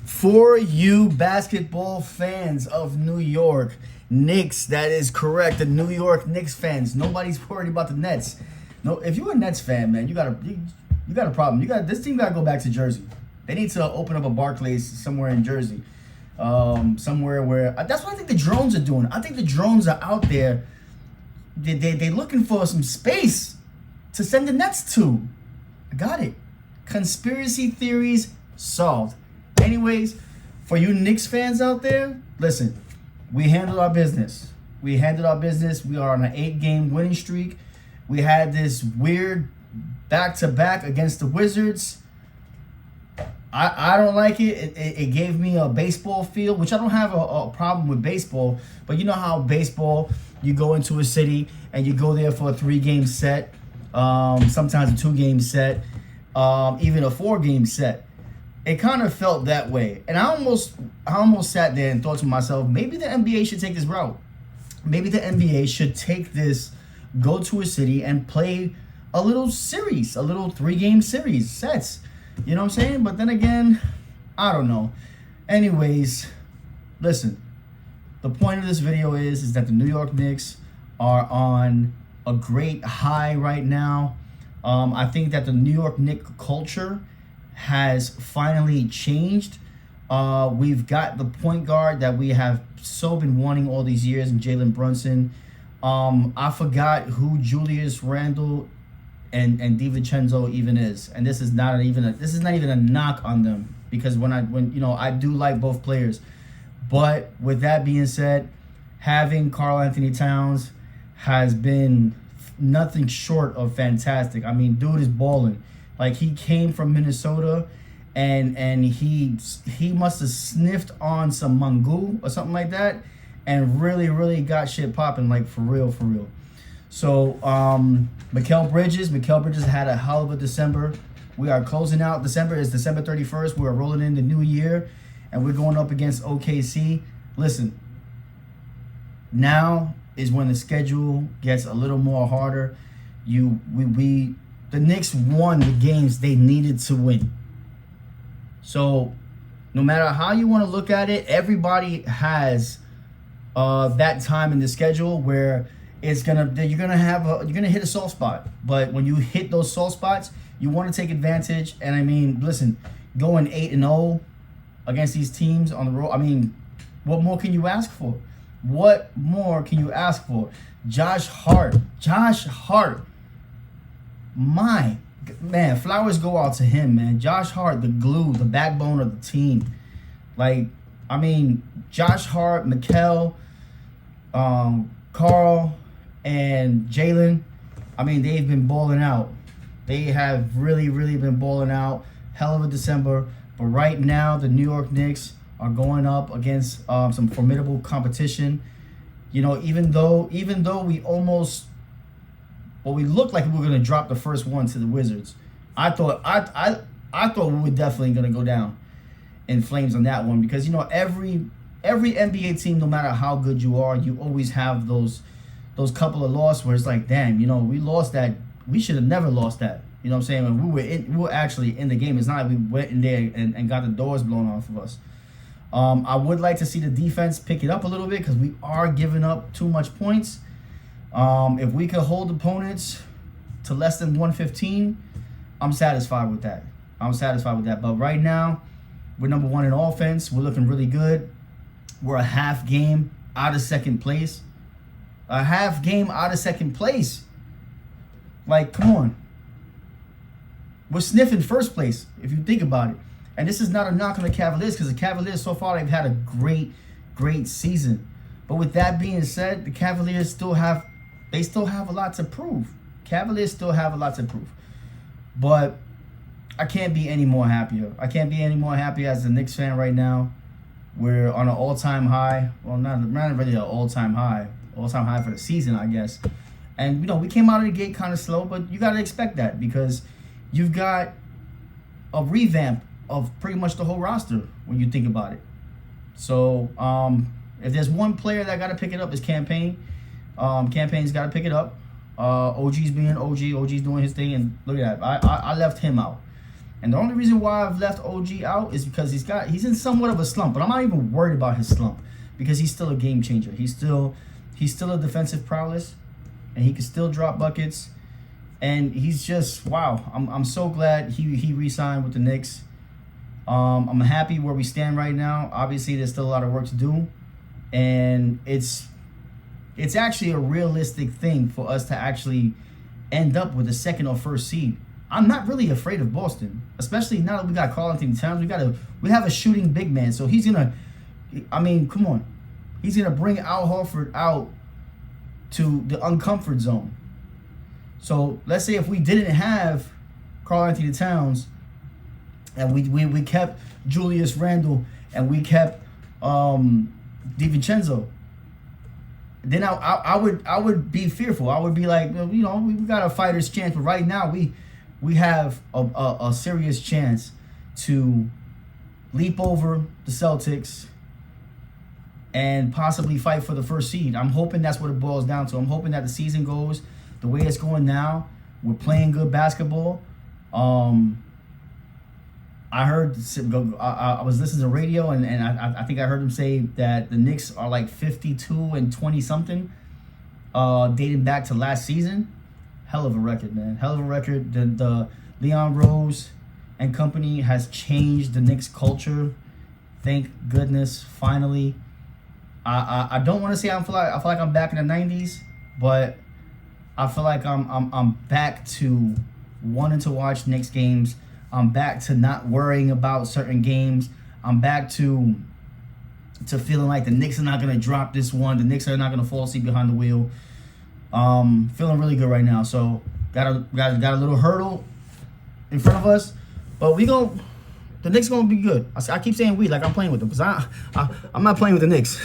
For you basketball fans of New York Knicks, that is correct. The New York Knicks fans. Nobody's worried about the Nets. No, if you're a Nets fan, man, you got a problem. This team got to go back to Jersey. They need to open up a Barclays somewhere in Jersey, somewhere where that's what I think the drones are doing. I think the drones are out there. They looking for some space to send the Nets to. I got it. Conspiracy theories solved. Anyways, for you Knicks fans out there, listen, we handled our business. We are on an 8-game winning streak. We had this weird back-to-back against the Wizards. I don't like it. It gave me a baseball feel, which I don't have a problem with baseball. But you know how baseball, you go into a city and you go there for a 3-game set, sometimes a 2-game set, even a 4-game set. It kind of felt that way. And I almost sat there and thought to myself, maybe the NBA should take this route. Maybe the NBA should take this, go to a city and play a little series, a little 3-game series, sets. You know what I'm saying? But then again, I don't know. Anyways, listen. The point of this video is that the New York Knicks are on a great high right now. I think that the New York Knicks culture has finally changed. We've got the point guard that we have so been wanting all these years in Jalen Brunson. I forgot who Julius Randle and DiVincenzo even is, and this is not even a knock on them, because when I do like both players, but with that being said, having Karl Anthony Towns has been nothing short of fantastic. I mean, dude is balling. Like, he came from Minnesota, and he must have sniffed on some Mangu or something like that, and really got shit popping, like, for real. So, Mikal Bridges had a hell of a December. We are closing out December. It's December 31st. We're rolling in the new year, and we're going up against OKC. Listen, now is when the schedule gets a little more harder. The Knicks won the games they needed to win. So, no matter how you want to look at it, everybody has that time in the schedule where you're gonna hit a soft spot. But when you hit those soft spots, you want to take advantage. And I mean, listen, going 8-0 against these teams on the road. I mean, what more can you ask for? Josh Hart. My man, flowers go out to him, man. Josh Hart, the glue, the backbone of the team. Like, I mean, Josh Hart, Mikal, Karl, and Jalen, I mean, they've been balling out. They have really been balling out. Hell of a December. But right now, the New York Knicks are going up against some formidable competition. You know, even though we looked like we were gonna drop the first one to the Wizards. I thought we were definitely gonna go down in flames on that one, because every NBA team, no matter how good you are, you always have those couple of losses where it's like, damn, we lost that. We should have never lost that. You know what I'm saying? When we were actually in the game. It's not like we went in there and got the doors blown off of us. I would like to see the defense pick it up a little bit, because we are giving up too much points. If we could hold opponents to less than 115, I'm satisfied with that. But right now, we're number 1 in offense. We're looking really good. We're a half game out of second place. Like, come on. We're sniffing first place, if you think about it. And this is not a knock on the Cavaliers, because the Cavaliers, so far, they've had a great season. But with that being said, the Cavaliers still have a lot to prove. But I can't be any more happier. As a Knicks fan right now. We're on an all-time high. Well, not really an all-time high. All-time high for the season, I guess. And, we came out of the gate kind of slow, but you got to expect that, because you've got a revamp of pretty much the whole roster when you think about it. So, if there's one player that got to pick it up, it's Campaign. Campaign's got to pick it up. OG's being OG. OG's doing his thing, and look at that. I left him out. And the only reason why I've left OG out is because he's in somewhat of a slump. But I'm not even worried about his slump because he's still a game changer. He's still a defensive prowess, and he can still drop buckets. And he's just wow. I'm so glad he re-signed with the Knicks. I'm happy where we stand right now. Obviously, there's still a lot of work to do, and it's actually a realistic thing for us to actually end up with a second or first seed. I'm not really afraid of Boston, especially now that we got Karl-Anthony Towns. We have a shooting big man, so he's gonna. I mean, come on, he's gonna bring Al Horford out to the uncomfort zone. So let's say if we didn't have Karl-Anthony Towns, and we kept Julius Randle and we kept DiVincenzo, then I would be fearful. I would be like, you know, we got a fighter's chance, but right now we have a serious chance to leap over the Celtics and possibly fight for the first seed. I'm hoping that's what it boils down to. I'm hoping that the season goes the way it's going now. We're playing good basketball. I heard, I was listening to radio, and I think I heard them say that the Knicks are like 52-20 something, dating back to last season. Hell of a record, man. Hell of a record. The Leon Rose and company has changed the Knicks culture. Thank goodness, finally. I don't want to say I feel like I'm back in the 90s, but I feel like I'm back to wanting to watch Knicks games. I'm back to not worrying about certain games. I'm back to feeling like the Knicks are not going to drop this one. The Knicks are not going to fall asleep behind the wheel. Feeling really good right now. So got a little hurdle in front of us, but the Knicks gonna be good. I keep saying we like I'm playing with them because I'm not playing with the Knicks.